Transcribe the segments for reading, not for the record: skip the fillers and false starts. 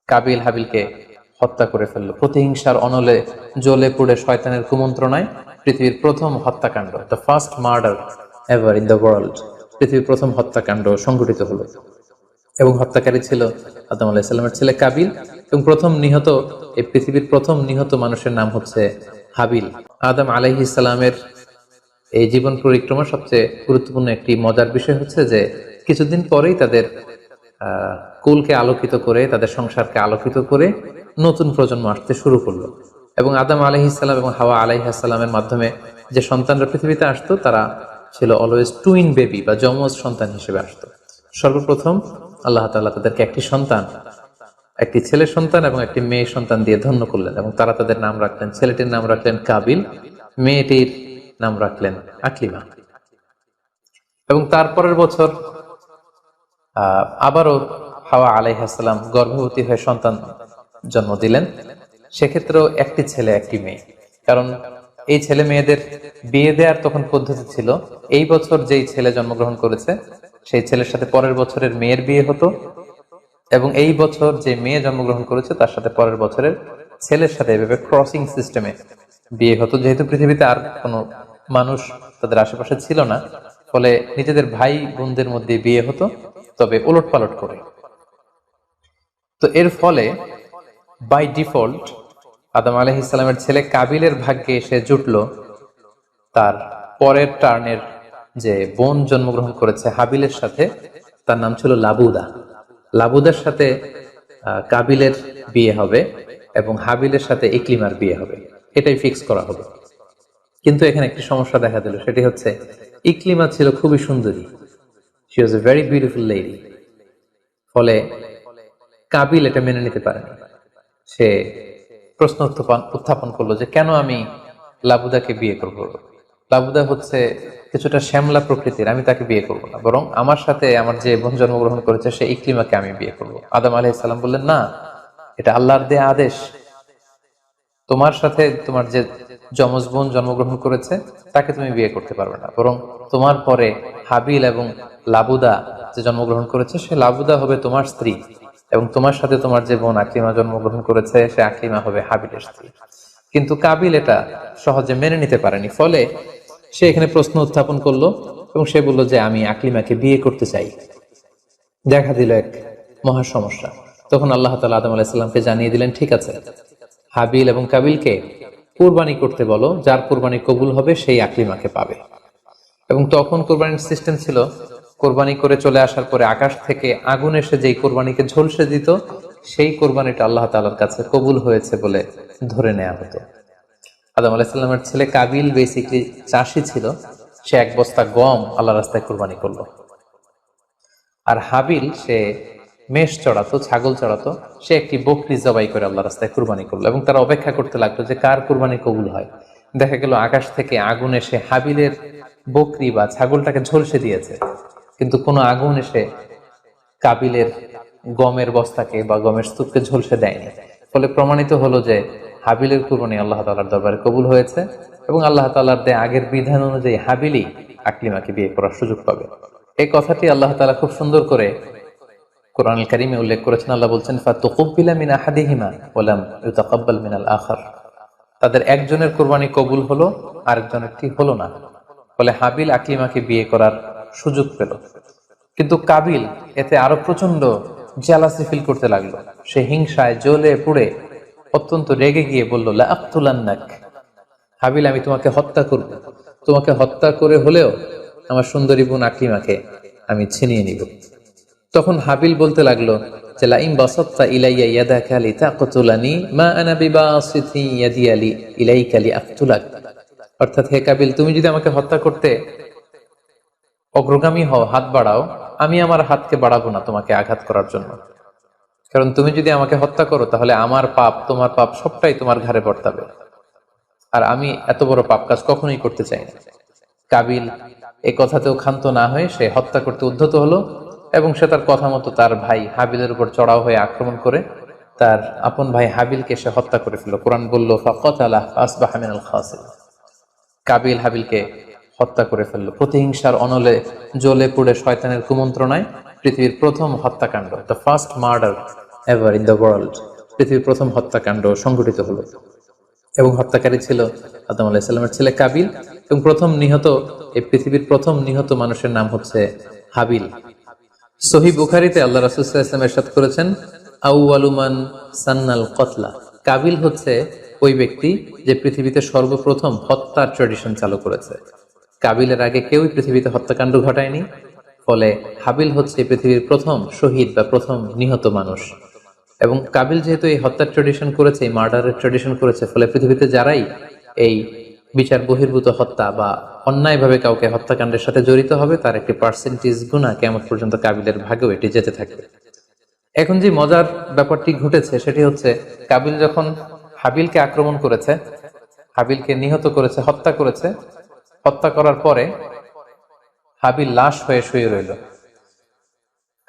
কাবিল হাবিলকে হত্যা করে ফেললো। প্রতিহিংসার অনলে জ্বলে পুড়ে শয়তানের কুমন্ত্রণায় পৃথিবীর প্রথম হত্যাকাণ্ড, the first murder ever in the world, পৃথিবীর প্রথম হত্যাকাণ্ড সংঘটিত হলো। এবং হত্যাকারী ছিল আদম আলাইহিস সালামের ছেলে কাবিল। এবং এই পৃথিবীর প্রথম নিহত মানুষের নাম হচ্ছে হাবিল। আদম আলাইহিস সালামের এই জীবন পরিক্রমার সবচেয়ে গুরুত্বপূর্ণ একটি মজার বিষয় হচ্ছে যে কিছুদিন পরেই তাদের কুলকে আলোকিত করে, তাদের সংসারকে আলোকিত করে নতুন প্রজন্ম আসতে শুরু করলো। এবং আদম আলাইহিস সালাম এবং হাওয়া আলাইহিস সালামের মাধ্যমে যে সন্তানরা পৃথিবীতে আসতো তারা ছিল অলওয়েজ টুইন বেবি বা যমজ সন্তান হিসেবে আসতো। সর্বপ্রথম আল্লাহ তাআলা তাদেরকে একটি ছেলে সন্তান এবং একটি মেয়ে সন্তান দিয়ে ধন্য করলেন। এবং তারা তাদের নাম রাখলেন, ছেলেটির নাম রাখলেন কাবিল, মেয়েটির নাম রাখলেন আকলিমা। এবং তারপরের বছর আবারও হাওয়া আলাইহিস সালাম গর্ভবতী হয়ে সন্তান জন্ম দিলেন। সেক্ষেত্রেও একটি ছেলে একটি মেয়ে। কারণ এই ছেলে মেয়েদের বিয়ে দেওয়ার তখন পদ্ধতি ছিল, এই বছর যেই ছেলে জন্মগ্রহণ করেছে সেই ছেলের সাথে পরের বছরের মেয়ের বিয়ে হতো, এবং এই বছর যে মেয়ে জন্মগ্রহণ করেছে তার সাথে পরের বছরের ছেলের সাথে এভাবে ক্রসিং সিস্টেমে বিয়ে হতো। যেহেতু পৃথিবীতে আর কোনো মানুষ তাদের আশেপাশে ছিল না, ফলে নিজেদের ভাই বোনদের মধ্যে বিয়ে হতো, তবে ওলট পালট করে। তো এর ফলে বাই ডিফল্ট আদম আলাইহিস সালামের ছেলে কাবিলের ভাগ্যে এসে জুটলো তার পরের টার্নের যে বোন জন্মগ্রহণ করেছে হাবিলের সাথে, তার নাম ছিল লাবুদা। লাবুদার সাথে কাবিলের বিয়ে হবে এবং হাবিলের সাথে ইকলিমার বিয়ে হবে, এটাই ফিক্স করা হলো। কিন্তু এখানে একটি সমস্যা দেখা দিল, সেটি হচ্ছে ইকলিমা ছিল খুবই সুন্দরী, she was a very beautiful lady. ফলে কাবিল এটা মেনে নিতে পারেনি। সে প্রশ্ন উত্থাপন করলো যে কেন আমি লাবুদাকে বিয়ে করব? লাবুদা হচ্ছে কিছুটা শ্যামলা প্রকৃতির, আমি তাকে বিয়ে করব না, বরং আমার সাথে আমার যে বোন জন্মগ্রহণ করেছে সে ইকলিমাকে আমি বিয়ে করব। আদম আলাইহিস সালাম বললেন, না, এটা আল্লাহর দেয়া আদেশ। তোমার সাথে তোমার যে যমজ বোন জন্মগ্রহণ করেছে তাকে তুমি বিয়ে করতে পারবে না, বরং তোমার পরে হাবিল এবং লাবুদা যে জন্মগ্রহণ করেছে সে লাবুদা হবে তোমার স্ত্রী, এবং তোমার সাথে তোমার যে বোন আকলিমা জন্মগ্রহণ করেছে সে আকলিমা হবে হাবিলের স্ত্রী। কিন্তু কাবিল এটা সহজে মেনে নিতে পারেনি। ফলে সে এখানে প্রশ্ন উত্থাপন করলো এবং সে বলল যে আমি আকলিমাকে বিয়ে করতে চাই। দেখা দিল এক মহা সমস্যা। তখন আল্লাহ তাআলা আদম আলাইহিস সালামকে জানিয়ে দিলেন, ঠিক আছে, হাবিল এবং কাবিলকে কুরবানি করতে বলো, যার কুরবানি কবুল হবে সেই আকলিমাকে পাবে। এবং তখন কুরবানির সিস্টেম ছিল, কোরবানি করে চলে আসার পরে আকাশ থেকে আগুন এসে যেই কোরবানিকে ঝলসে দিত সেই কোরবানিটা আল্লাহ তাআলার কাছে কবুল হয়েছে বলে ধরে নেওয়া হতো। আদম আলাইহিস সালামের ছেলে কাবিল বেসিক্যালি চাষী ছিল, সে এক বস্তা গম আল্লাহ রাস্তায় কোরবানি করলো। আর হাবিল সে মেষ চড়াতো, ছাগল চড়াতো, সে একটি বকরি জবাই করে আল্লাহ রাস্তায় কুরবানি করলো। এবং তারা অপেক্ষা করতে লাগলো যে কার কুরবানি কবুল হয়। দেখা গেল আকাশ থেকে আগুন এসে হাবিলের বকরি বা ছাগলটাকে ঝলসে দিয়েছে, কিন্তু কোনো আগুন এসে কাবিলের গমের বস্তাকে বা গমের স্তূপকে ঝলসে দেয়নি। ফলে প্রমাণিত হলো যে হাবিলের কুরবানি আল্লাহ তাআলার দরবারে কবুল হয়েছে, এবং আল্লাহ তাআলার দেয়া আগের বিধান অনুযায়ী হাবিলই আকলিমাকে বিয়ে করার সুযোগ পাবে। এই কথাটি আল্লাহ তাআলা খুব সুন্দর করে কোরআনুল কারীমে উল্লেখ করেছেন। আল্লাহ বলছেন, ফাতুকুব্বিলা মিন আহাদিহিমা ওয়া লাম ইউতাকাব্বাল মিনাল আখার। তাদের একজনের কুরবানি কবুল হলো, আরেকজনেরটি হলো না। ফলে হাবিল আকলিমাকে বিয়ে করার সুযোগ পেল। কিন্তু কাবিল এতে আরো প্রচন্ড জেলাসি ফিল করতে লাগলো। সে হিংসায় জ্বলে পুড়ে অত্যন্ত রেগে গিয়ে বলল, লা আক্তুলান্নাক, হাবিল আমি তোমাকে হত্যা করব। তোমাকে হত্যা করে হলেও আমার সুন্দরী বোন আকলিমাকে আমি ছিনিয়ে নিব। তখন হাবিল বলতে লাগলো যে লাইন বাসাত্তা ইলাইয়া ইয়াদাকা লিতাকতুলানি মা আনা বিবাসিতি ইয়াদি ইলাইকা লিআকতুলাক। অর্থাৎ, হে কাবিল, তুমি যদি আমাকে হত্যা করতে অগ্রগামী হও, হাত বাড়াও, আমি আমার হাতকে বাড়াবো না তোমাকে আঘাত করার জন্য। কারণ তুমি যদি আমাকে হত্যা করো তাহলে আমার পাপ, তোমার পাপ সবটাই তোমার ঘাড়ে বর্তাবে, আর আমি এত বড় পাপ কাজ কখনোই করতে চাই না। কাবিল এ কথাতেও ক্ষান্ত না হয়ে সে হত্যা করতে উদ্যত হলো, এবং সে তার কথা মতো তার ভাই হাবিলের উপর চড়াও হয়ে আক্রমণ করে তার আপন ভাই হাবিলকে সে হত্যা করে ফেলল। কোরআন বলল, ফাকাতালা ফাসবাহা মিনাল খাসিরিন। কাবিল হাবিলকে হত্যা করে ফেলল। প্রতিহিংসার অনলে জ্বলে পুড়ে শয়তানের কুমন্ত্রণায় পৃথিবীর প্রথম হত্যাকাণ্ড, the first murder ever in the world. পৃথিবীর প্রথম হত্যাকাণ্ড সংঘটিত হলো এবং হত্যাকারী ছিল আদম আলাইহিস সালামের ছেলে কাবিল, এবং এই পৃথিবীর প্রথম নিহত মানুষের নাম হচ্ছে হাবিল। সহিহ বুখারীতে আল্লাহ রাসূল সাল্লাল্লাহু আলাইহি ওয়াসাল্লাম ইরশাদ করেছেন, আউয়ালু মান সান্নাল কতলা। কাবিল হচ্ছে ওই ব্যক্তি যে পৃথিবীতে সর্বপ্রথম হত্যার ট্র্যাডিশন চালু করেছে। কাবিলের আগে কেউই পৃথিবীতে হত্যাকাণ্ড ঘটায়নি, ফলে হাবিল হচ্ছে পৃথিবীর প্রথম শহীদ বা প্রথম নিহত মানুষ। এবং কাবিল যেহেতু এই হত্যার ট্র্যাডিশন করেছে, এই মার্ডারের ট্র্যাডিশন করেছে, ফলে পৃথিবীতে যারাই এই বিচার বহির্ভূত হত্যা বা অন্যায়ভাবে কাউকে হত্যাকাণ্ডের সাথে জড়িত হবে, তার একটি পার্সেন্টেজ গুণা কিয়ামত পর্যন্ত কাবিলের ভাগেও এটি যেতে থাকবে। এখন যে মজার ব্যাপারটি ঘটেছে সেটি হচ্ছে, কাবিল যখন হাবিলকে আক্রমণ করেছে, হাবিলকে নিহত করেছে, হত্যা করার পরে হাবিল লাশ হয়ে শুয়ে রইল।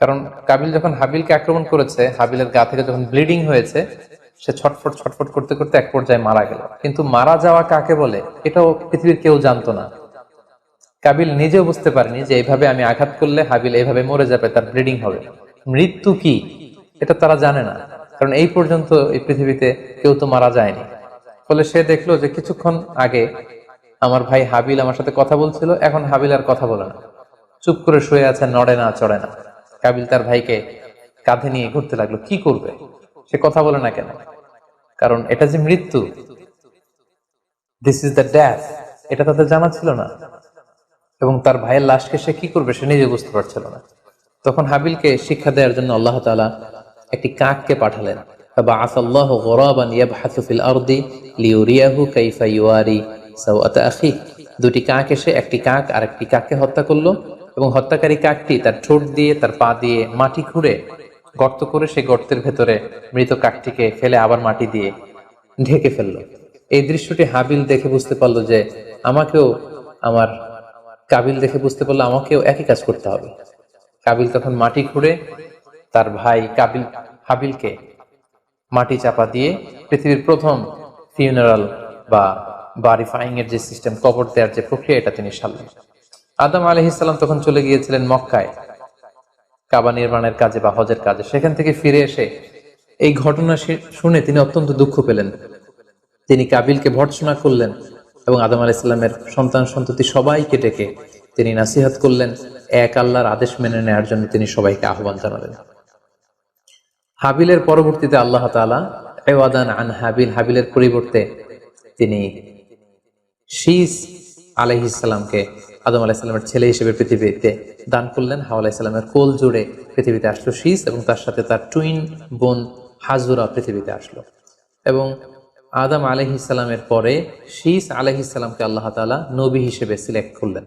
কারণ কাবিল যখন হাবিলকে আক্রমণ করেছে, হাবিলের গা থেকে যখন ব্লিডিং হয়েছে, সে ছটফট করতে করতে এক পর্যায়ে মারা গেল। কিন্তু মারা যাওয়া কাকে বলে এটাও পৃথিবীর কেউ জানতো না। কাবিল নিজেও বুঝতে পারেনি যে এইভাবে আমি আঘাত করলে হাবিল এইভাবে মরে যাবে, তার ব্লিডিং হবে। মৃত্যু কি এটা তারা জানে না, কারণ এই পর্যন্ত এই পৃথিবীতে কেউ তো মারা যায়নি। ফলে সে দেখলো যে কিছুক্ষণ আগে আমার ভাই হাবিল আমার সাথে কথা বলছিল, এখন হাবিল আর কথা বলে না, চুপ করে শুয়ে আছে, নড়ে না চড়ে না। কাবিল তার ভাইকে কাঁধে নিয়ে ঘুরতে লাগলো, কি করবে, সে কথা বলে না কেন? কারণ এটা যে মৃত্যু, দিস ইজ দ্য ডেথ, এটা তাদের জানা ছিল না। এবং তার ভাইয়ের লাশকে সে কি করবে সে নিজে বুঝতে পারছিল না। তখন হাবিলকে শিক্ষা দেওয়ার জন্য আল্লাহ তাআলা একটি কাককে পাঠালেন। ফাবাআসাল্লাহু গুরাবান ইয়াবহাসু ফিল আরদি লিউরিয়াহু কাইফা ইউয়ারি সাওআতা আখি। দুটি কাক এসে একটি কাক আর একটি কাককে হত্যা করলো, এবং হত্যাকারী কাকটি তার ঠোঁট দিয়ে তার পা দিয়ে মাটি খুঁড়ে গর্ত করে সেই গর্তের ভেতরে মৃত কাকটিকে ফেলে আবার মাটি দিয়ে ঢেকে ফেললো। এই দৃশ্যটি হাবিল দেখে বুঝতে পারলো যে কাবিল দেখে বুঝতে পারলো আমাকেও একই কাজ করতে হবে। কাবিল তখন মাটি খুঁড়ে তার ভাই হাবিলকে মাটি চাপা দিয়ে পৃথিবীর প্রথম ফিউনারাল বা বারিফাইং এর যে সিস্টেম, কবর দেওয়ার যে প্রক্রিয়া, এটা তিনি সারলেন। আদম আলাইহিস সালাম তখন চলে গিয়েছিলেন মক্কায় কাবা নির্মাণের কাজে বা হজের কাজে। সেখান থেকে ফিরে এসে এই ঘটনা শুনে তিনি অত্যন্ত দুঃখ পেলেন। তিনি কাবিলকে ভর্ৎসনা করলেন এবং আদম আলাইহিস সালামের সন্তান সন্ততি সবাইকে ডেকে তিনি নাসিহত করলেন, এক আল্লাহর আদেশ মেনে নেওয়ার জন্য তিনি সবাইকে আহ্বান জানালেন। হাবিলের পরবর্তীতে আল্লাহ তাআলা ইওয়াদান আন হাবিলের পরিবর্তে তিনি শীস আলাইহিস সালামকে আদম আলাইহিস সালামের ছেলে হিসেবে পৃথিবীতে দান করলেন। হাওয়া আলাইহিস সালামের কোল জুড়ে পৃথিবীতে আসলো শীস, এবং তার সাথে তার টুইন বোন হাজুরা পৃথিবীতে আসলো। এবং আদম আলাইহিস সালামের পরে শীস আলাইহিস সালামকে আল্লাহ তাআলা নবী হিসেবে সিলেক্ট করলেন।